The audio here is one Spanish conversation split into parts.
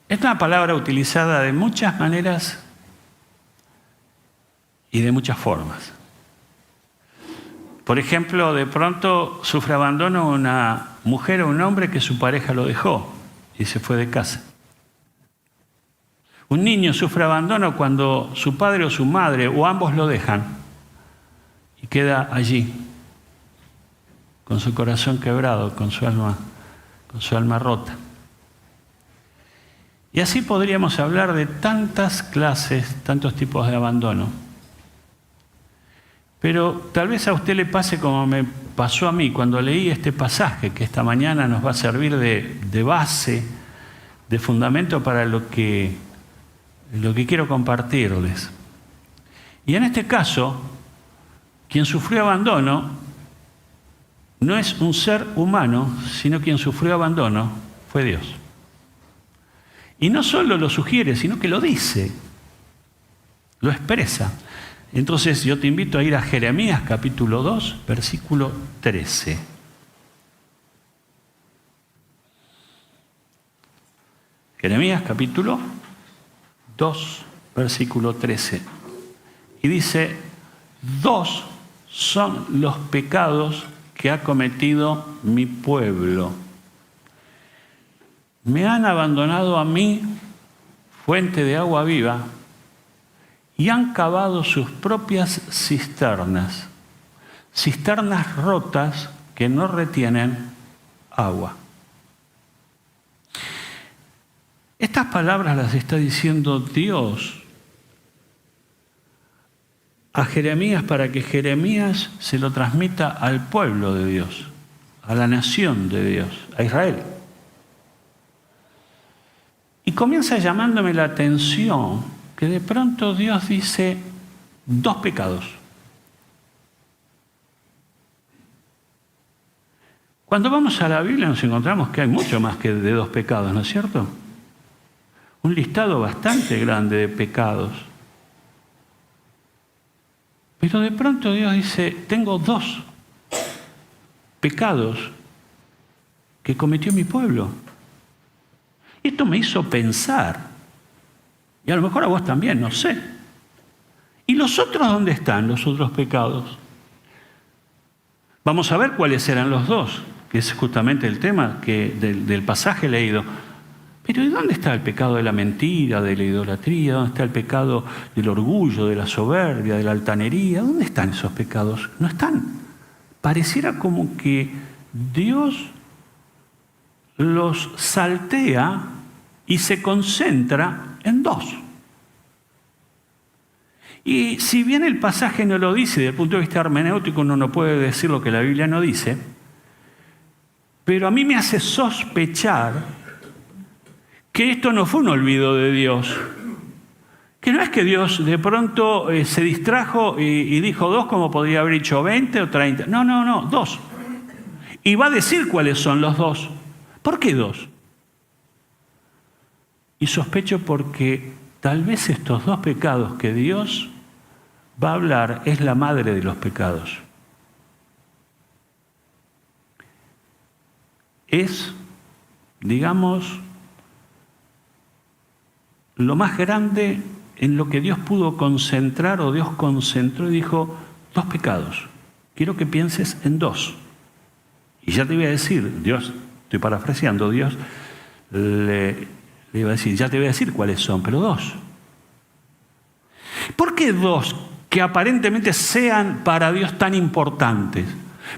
Es una palabra utilizada de muchas maneras y de muchas formas. Por ejemplo, de pronto sufre abandono una mujer o un hombre que su pareja lo dejó y se fue de casa. Un niño sufre abandono cuando su padre o su madre o ambos lo dejan y queda allí, con su corazón quebrado, con su alma rota. Y así podríamos hablar de tantas clases, tantos tipos de abandono. Pero tal vez a usted le pase como me pasó a mí cuando leí este pasaje, que esta mañana nos va a servir de base, de fundamento para lo que quiero compartirles. Y en este caso, quien sufrió abandono no es un ser humano, sino quien sufrió abandono fue Dios. Y no solo lo sugiere, sino que lo dice, lo expresa. Entonces yo te invito a ir a Jeremías capítulo 2, versículo 13. Jeremías capítulo 2, versículo 13. Y dice, 2 son los pecados que ha cometido mi pueblo. Me han abandonado a mí, fuente de agua viva, y han cavado sus propias cisternas, cisternas rotas que no retienen agua. Estas palabras las está diciendo Dios a Jeremías para que Jeremías se lo transmita al pueblo de Dios, a la nación de Dios, a Israel. Y comienza llamándome la atención que de pronto Dios dice 2 pecados. Cuando vamos a la Biblia nos encontramos que hay mucho más que de 2 pecados, ¿no es cierto? Un listado bastante grande de pecados. Pero de pronto Dios dice, tengo 2 pecados que cometió mi pueblo. Y esto me hizo pensar, y a lo mejor a vos también, no sé. ¿Y los otros dónde están, los otros pecados? Vamos a ver cuáles eran los 2, que es justamente el tema del pasaje leído. Pero ¿y dónde está el pecado de la mentira, de la idolatría? ¿Dónde está el pecado del orgullo, de la soberbia, de la altanería? ¿Dónde están esos pecados? No están. Pareciera como que Dios los saltea y se concentra en 2. Y si bien el pasaje no lo dice, desde el punto de vista hermenéutico uno no puede decir lo que la Biblia no dice, pero a mí me hace sospechar que esto no fue un olvido de Dios, que no es que Dios de pronto se distrajo y dijo 2 como podría haber dicho 20 o 30. No, 2. Y va a decir cuáles son los 2. ¿Por qué 2? Y sospecho porque tal vez estos 2 pecados que Dios va a hablar es la madre de los pecados. Es, digamos, lo más grande en lo que Dios pudo concentrar o Dios concentró y dijo 2 pecados. Quiero que pienses en 2. Y ya te voy a decir, Dios, estoy parafraseando, Dios le iba a decir, ya te voy a decir cuáles son, pero 2. ¿Por qué 2 que aparentemente sean para Dios tan importantes?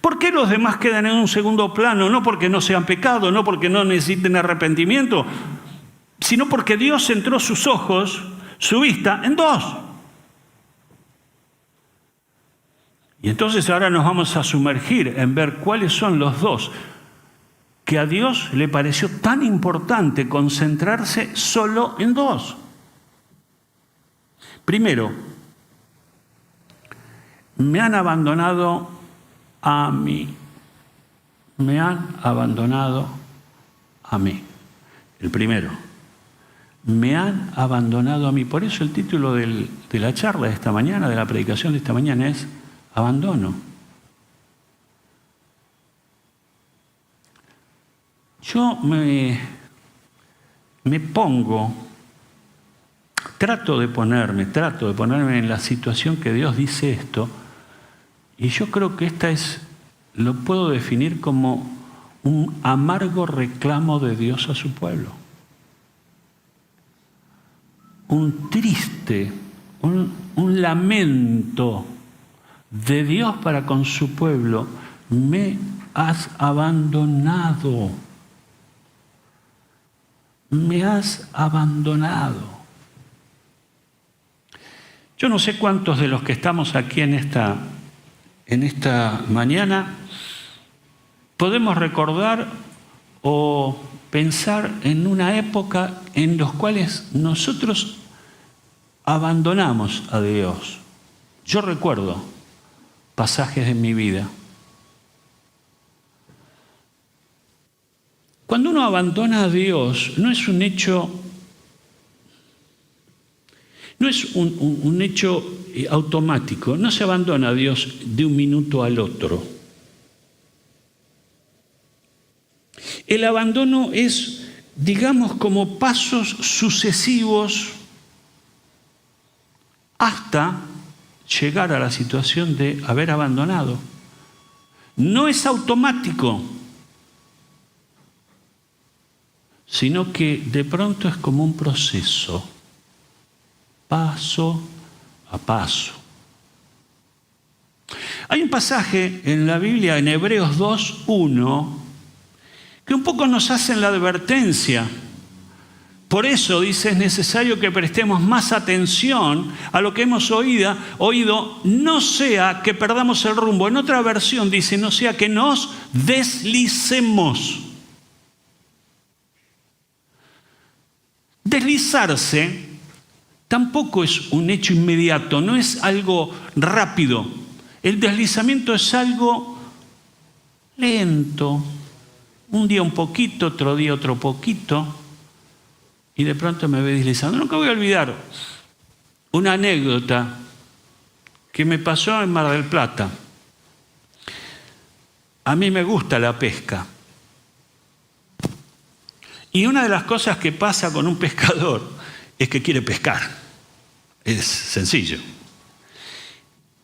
¿Por qué los demás quedan en un segundo plano? No porque no sean pecado, no porque no necesiten arrepentimiento, sino porque Dios centró sus ojos, su vista, en 2. Y entonces ahora nos vamos a sumergir en ver cuáles son los 2 que a Dios le pareció tan importante concentrarse solo en 2. Primero, me han abandonado a mí. Me han abandonado a mí. El primero. Me han abandonado a mí. Por eso el título de la charla de esta mañana, de la predicación de esta mañana es Abandono. Yo trato de ponerme en la situación que Dios dice esto, y yo creo que lo puedo definir como un amargo reclamo de Dios a su pueblo. Un triste, un lamento de Dios para con su pueblo. Me has abandonado. Me has abandonado. Yo no sé cuántos de los que estamos aquí en esta mañana podemos recordar o pensar en una época en la cual nosotros abandonamos a Dios. Yo recuerdo pasajes de mi vida. Cuando uno abandona a Dios, no es un hecho automático, no se abandona a Dios de un minuto al otro. El abandono es, digamos, como pasos sucesivos hasta llegar a la situación de haber abandonado. No es automático, sino que de pronto es como un proceso, paso a paso. Hay un pasaje en la Biblia, en Hebreos 2:1, que un poco nos hacen la advertencia. Por eso dice, es necesario que prestemos más atención a lo que hemos oído, no sea que perdamos el rumbo. En otra versión dice, no sea que nos deslicemos. Deslizarse tampoco es un hecho inmediato, no es algo rápido. El deslizamiento es algo lento. Un día un poquito, otro día otro poquito, y de pronto me voy deslizando. Nunca voy a olvidar una anécdota que me pasó en Mar del Plata. A mí me gusta la pesca. Y una de las cosas que pasa con un pescador es que quiere pescar. Es sencillo.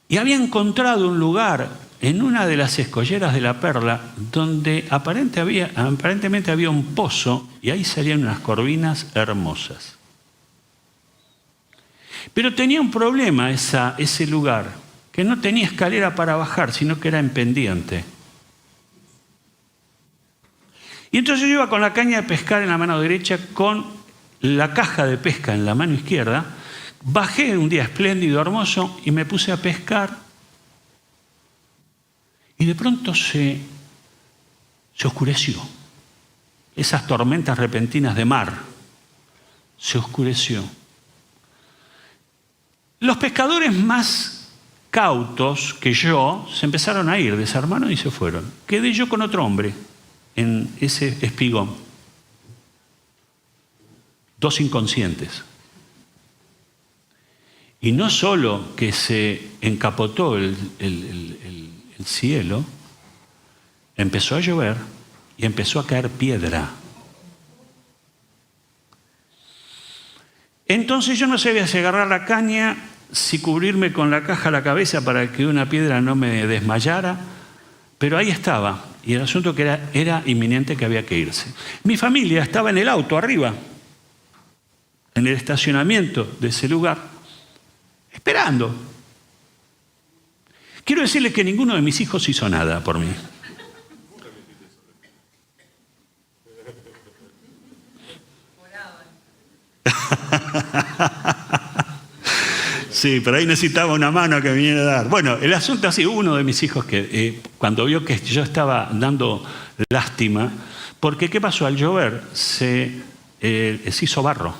Y había encontrado un lugar en una de las escolleras de la Perla donde aparentemente había un pozo y ahí salían unas corvinas hermosas. Pero tenía un problema ese lugar, que no tenía escalera para bajar, sino que era en pendiente. Y entonces yo iba con la caña de pescar en la mano derecha, con la caja de pesca en la mano izquierda. Bajé un día espléndido, hermoso, y me puse a pescar. Y de pronto se oscureció. Esas tormentas repentinas de mar. Se oscureció. Los pescadores más cautos que yo se empezaron a ir, desarmaron y se fueron. Quedé yo con otro hombre en ese espigón. 2 inconscientes. Y no solo que se encapotó el cielo, empezó a llover y empezó a caer piedra. Entonces yo no sabía si agarrar la caña, si cubrirme con la caja a la cabeza para que una piedra no me desmayara, pero ahí estaba. Y el asunto que era inminente, que había que irse. Mi familia estaba en el auto arriba, en el estacionamiento de ese lugar, esperando. Quiero decirles que ninguno de mis hijos hizo nada por mí. Sí, pero ahí necesitaba una mano que me viniera a dar. Bueno, el asunto así, uno de mis hijos que cuando vio que yo estaba dando lástima, porque ¿qué pasó? Al llover se hizo barro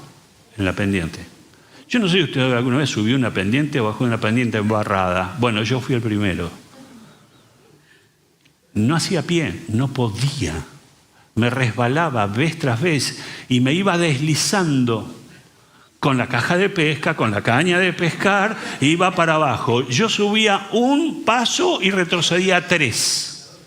en la pendiente. Yo no sé si usted alguna vez subió una pendiente o bajó una pendiente embarrada. Bueno, yo fui el primero. No hacía pie, no podía. Me resbalaba vez tras vez y me iba deslizando con la caja de pesca, con la caña de pescar, iba para abajo. Yo subía un paso y retrocedía 3.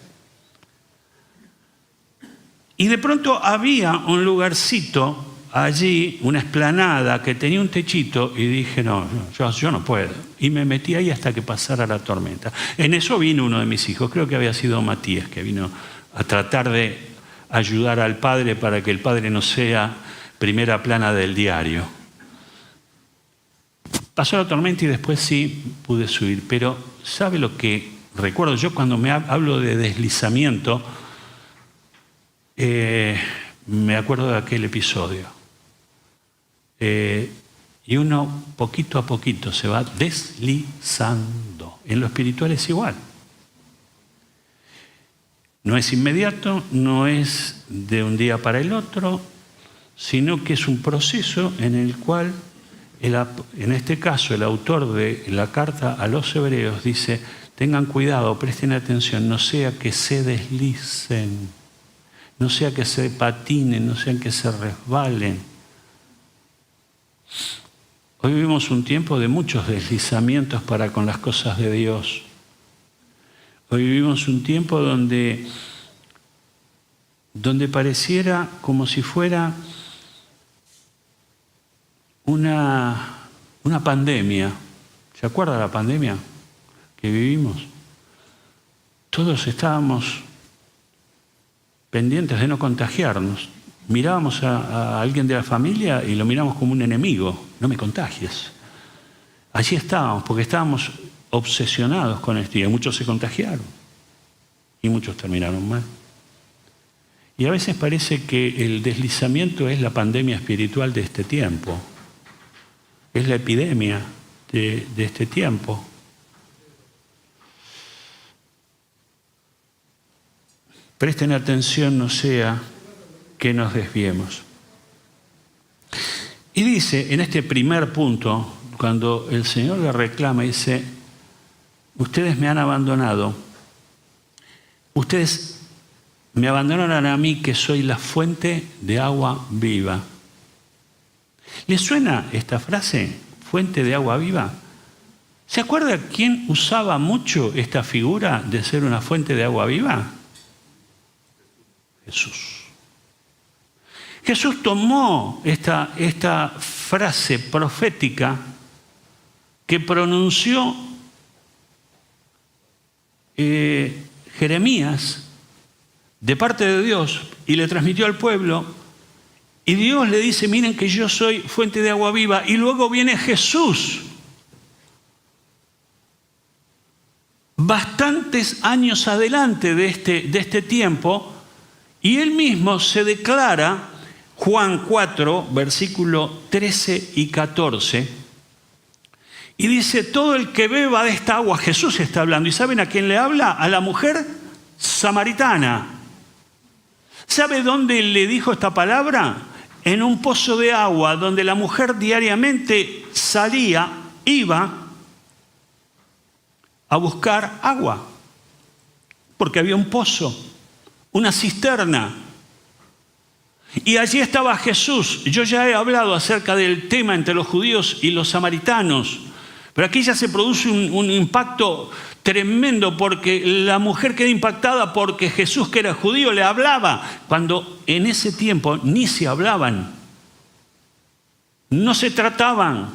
Y de pronto había un lugarcito allí una explanada que tenía un techito y dije, no, yo no puedo. Y me metí ahí hasta que pasara la tormenta. En eso vino uno de mis hijos, creo que había sido Matías, que vino a tratar de ayudar al padre para que el padre no sea primera plana del diario. Pasó la tormenta y después sí pude subir, pero ¿sabe lo que recuerdo? Yo cuando hablo de deslizamiento, me acuerdo de aquel episodio. Y uno poquito a poquito se va deslizando. En lo espiritual es igual. No es inmediato, no es de un día para el otro, sino que es un proceso en el cual, en este caso, el autor de la carta a los hebreos dice, tengan cuidado, presten atención, no sea que se deslicen, no sea que se patinen, no sea que se resbalen. Hoy vivimos un tiempo de muchos deslizamientos para con las cosas de Dios. Hoy vivimos un tiempo donde pareciera como si fuera una pandemia. ¿Se acuerda de la pandemia que vivimos? Todos estábamos pendientes de no contagiarnos. Mirábamos a alguien de la familia y lo miramos como un enemigo. No me contagies. Allí estábamos, porque estábamos obsesionados con esto. Y muchos se contagiaron. Y muchos terminaron mal. Y a veces parece que el deslizamiento es la pandemia espiritual de este tiempo. Es la epidemia de este tiempo. Presten atención, no sea que nos desviemos. Y dice, en este primer punto, cuando el Señor le reclama, dice, ustedes me han abandonado, ustedes me abandonaron a mí que soy la fuente de agua viva. ¿Les suena esta frase, fuente de agua viva? ¿Se acuerda quién usaba mucho esta figura de ser una fuente de agua viva? Jesús. Jesús tomó esta frase profética que pronunció Jeremías de parte de Dios y le transmitió al pueblo, y Dios le dice, miren que yo soy fuente de agua viva, y luego viene Jesús bastantes años adelante de este tiempo, y él mismo se declara, Juan 4, versículo 13 y 14, y dice, todo el que beba de esta agua, Jesús está hablando, ¿y saben a quién le habla? A la mujer samaritana. ¿Sabe dónde le dijo esta palabra? En un pozo de agua, donde la mujer diariamente iba a buscar agua, porque había un pozo, una cisterna. Y allí estaba Jesús. Yo ya he hablado acerca del tema entre los judíos y los samaritanos, pero aquí ya se produce un impacto tremendo, porque la mujer queda impactada porque Jesús, que era judío, le hablaba, cuando en ese tiempo ni se hablaban, no se trataban.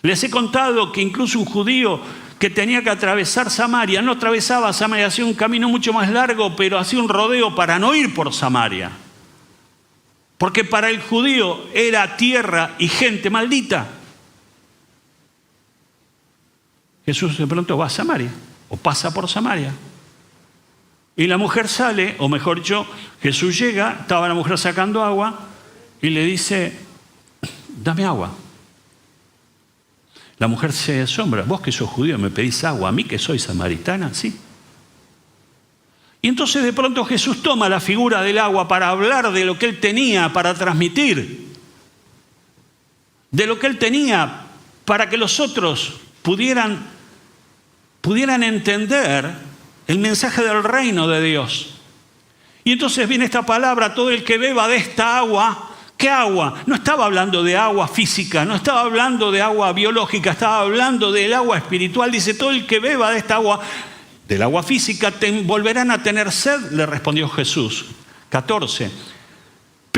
Les he contado que incluso un judío que tenía que atravesar Samaria, no atravesaba Samaria, hacía un camino mucho más largo, pero hacía un rodeo para no ir por Samaria. Porque para el judío era tierra y gente maldita. Jesús de pronto va a Samaria, o pasa por Samaria. Y la mujer sale, o mejor dicho, Jesús llega, estaba la mujer sacando agua, y le dice, dame agua. La mujer se asombra, vos que sos judío me pedís agua, a mí que soy samaritana, sí. Y entonces de pronto Jesús toma la figura del agua para hablar de lo que él tenía para transmitir, de lo que él tenía para que los otros pudieran entender el mensaje del reino de Dios. Y entonces viene esta palabra, todo el que beba de esta agua. ¿Qué agua? No estaba hablando de agua física, no estaba hablando de agua biológica, estaba hablando del agua espiritual. Dice, todo el que beba de esta agua, del agua física, volverán a tener sed, le respondió Jesús. 14.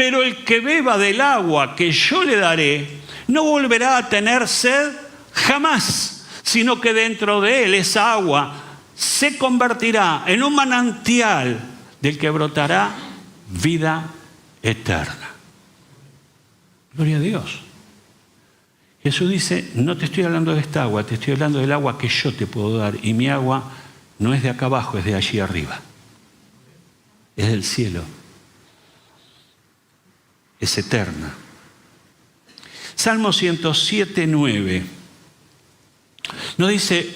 Pero el que beba del agua que yo le daré, no volverá a tener sed jamás, sino que dentro de él esa agua se convertirá en un manantial del que brotará vida eterna. Gloria a Dios. Jesús dice, no te estoy hablando de esta agua, te estoy hablando del agua que yo te puedo dar. Y mi agua no es de acá abajo, es de allí arriba. Es del cielo. Es eterna. Salmo 107, 9. Nos dice,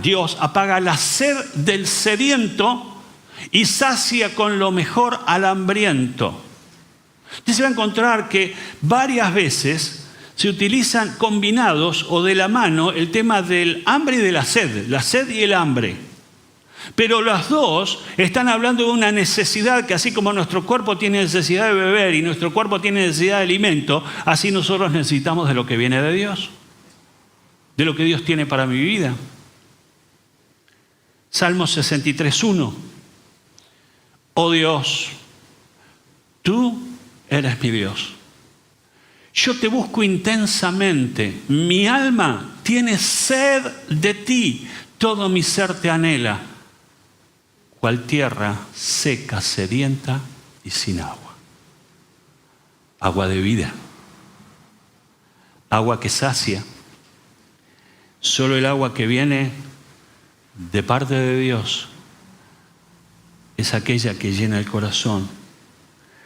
Dios apaga la sed del sediento y sacia con lo mejor al hambriento. Usted se va a encontrar que varias veces se utilizan combinados o de la mano el tema del hambre y de la sed y el hambre. Pero las dos están hablando de una necesidad que así como nuestro cuerpo tiene necesidad de beber y nuestro cuerpo tiene necesidad de alimento, así nosotros necesitamos de lo que viene de Dios, de lo que Dios tiene para mi vida. Salmo 63, 1. Oh Dios, tú eres mi Dios. Yo te busco intensamente. Mi alma tiene sed de ti. Todo mi ser te anhela. Cual tierra seca, sedienta y sin agua. Agua de vida. Agua que sacia. Solo el agua que viene de parte de Dios es aquella que llena el corazón.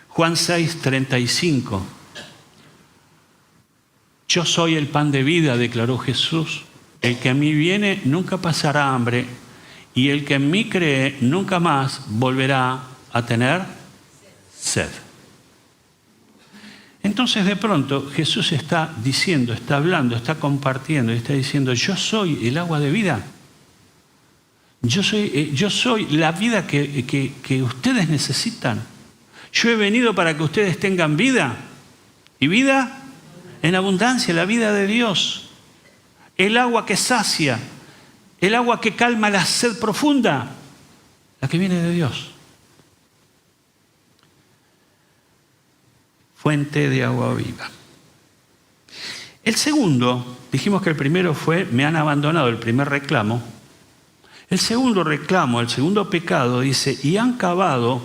Juan 6, 35. Yo soy el pan de vida, declaró Jesús. El que a mí viene nunca pasará hambre, y el que en mí cree nunca más volverá a tener sed. Entonces de pronto Jesús está diciendo, está hablando, está compartiendo, está diciendo, yo soy el agua de vida. Yo soy la vida que ustedes necesitan. Yo he venido para que ustedes tengan vida, y vida en abundancia, la vida de Dios. El agua que sacia, el agua que calma la sed profunda, la que viene de Dios. Fuente de agua viva. El segundo, dijimos que el primero fue, me han abandonado, el primer reclamo. El segundo reclamo, el segundo pecado, dice, y han cavado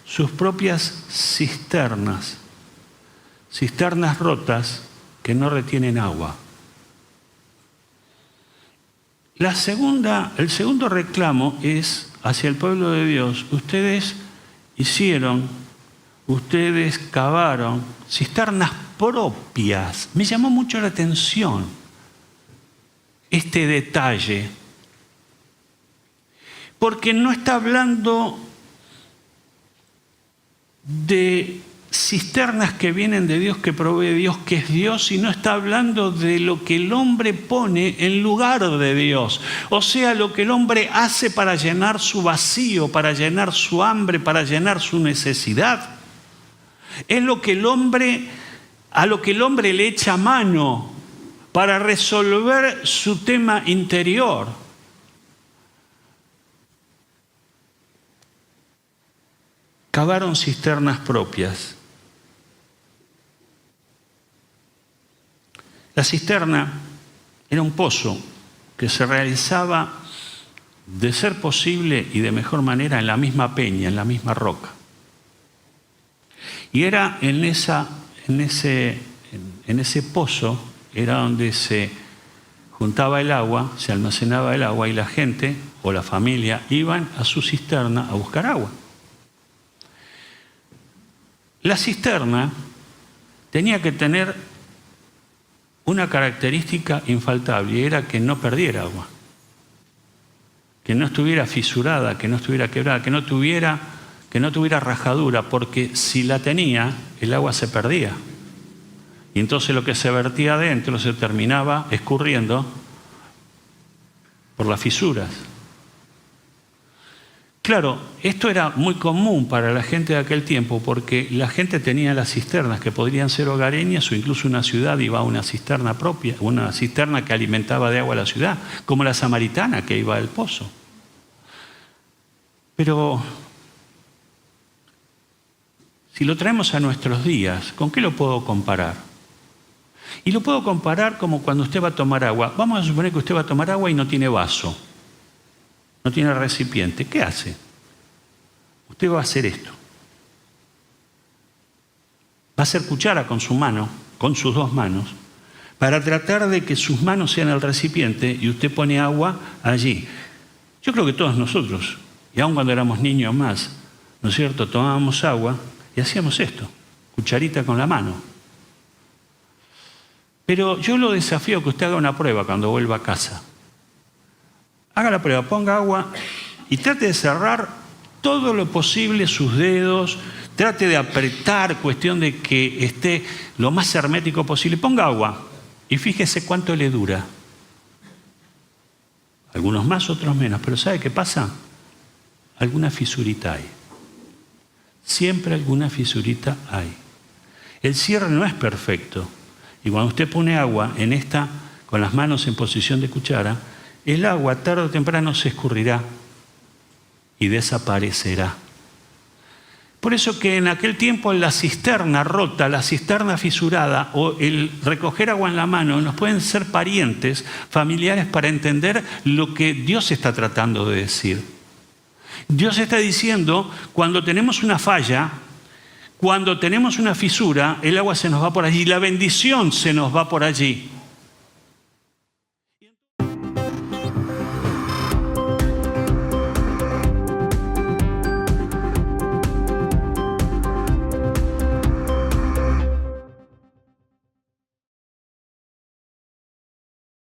sus propias cisternas rotas que no retienen agua. El segundo reclamo es hacia el pueblo de Dios. Ustedes cavaron cisternas propias. Me llamó mucho la atención este detalle, porque no está hablando de cisternas que vienen de Dios, que provee Dios, que es Dios, sino está hablando de lo que el hombre pone en lugar de Dios. O sea, lo que el hombre hace para llenar su vacío, para llenar su hambre, para llenar su necesidad. Es a lo que el hombre le echa mano para resolver su tema interior. Cavaron cisternas propias. La cisterna era un pozo que se realizaba, de ser posible y de mejor manera, en la misma peña, en la misma roca. Y era en ese pozo, era donde se juntaba el agua, se almacenaba el agua, y la gente o la familia iban a su cisterna a buscar agua. La cisterna tenía que tener una característica infaltable, y era que no perdiera agua, que no estuviera fisurada, que no estuviera quebrada, que no tuviera rajadura, porque si la tenía, el agua se perdía. Y entonces lo que se vertía adentro se terminaba escurriendo por las fisuras. Claro, esto era muy común para la gente de aquel tiempo, porque la gente tenía las cisternas que podrían ser hogareñas, o incluso una ciudad iba a una cisterna propia, una cisterna que alimentaba de agua a la ciudad, como la samaritana que iba al pozo. Pero Si lo traemos a nuestros días, ¿con qué lo puedo comparar? Y lo puedo comparar como cuando usted va a tomar agua. Vamos a suponer que usted va a tomar agua y no tiene vaso, no tiene recipiente. ¿Qué hace? Usted va a hacer esto. Va a hacer cuchara con su mano, con sus dos manos, para tratar de que sus manos sean el recipiente y usted pone agua allí. Yo creo que todos nosotros, y aun cuando éramos niños más, ¿no es cierto?, tomábamos agua y hacíamos esto, cucharita con la mano. Pero yo lo desafío que usted haga una prueba cuando vuelva a casa. Haga la prueba, ponga agua y trate de cerrar todo lo posible sus dedos, trate de apretar, cuestión de que esté lo más hermético posible. Ponga agua y fíjese cuánto le dura. Algunos más, otros menos, pero ¿sabe qué pasa? Alguna fisurita hay. Siempre alguna fisurita hay. El cierre no es perfecto. Y cuando usted pone agua en esta, con las manos en posición de cuchara, el agua tarde o temprano se escurrirá y desaparecerá. Por eso que en aquel tiempo la cisterna rota, la cisterna fisurada o el recoger agua en la mano nos pueden ser parientes, familiares, para entender lo que Dios está tratando de decir. Dios está diciendo, cuando tenemos una falla, cuando tenemos una fisura, el agua se nos va por allí, la bendición se nos va por allí.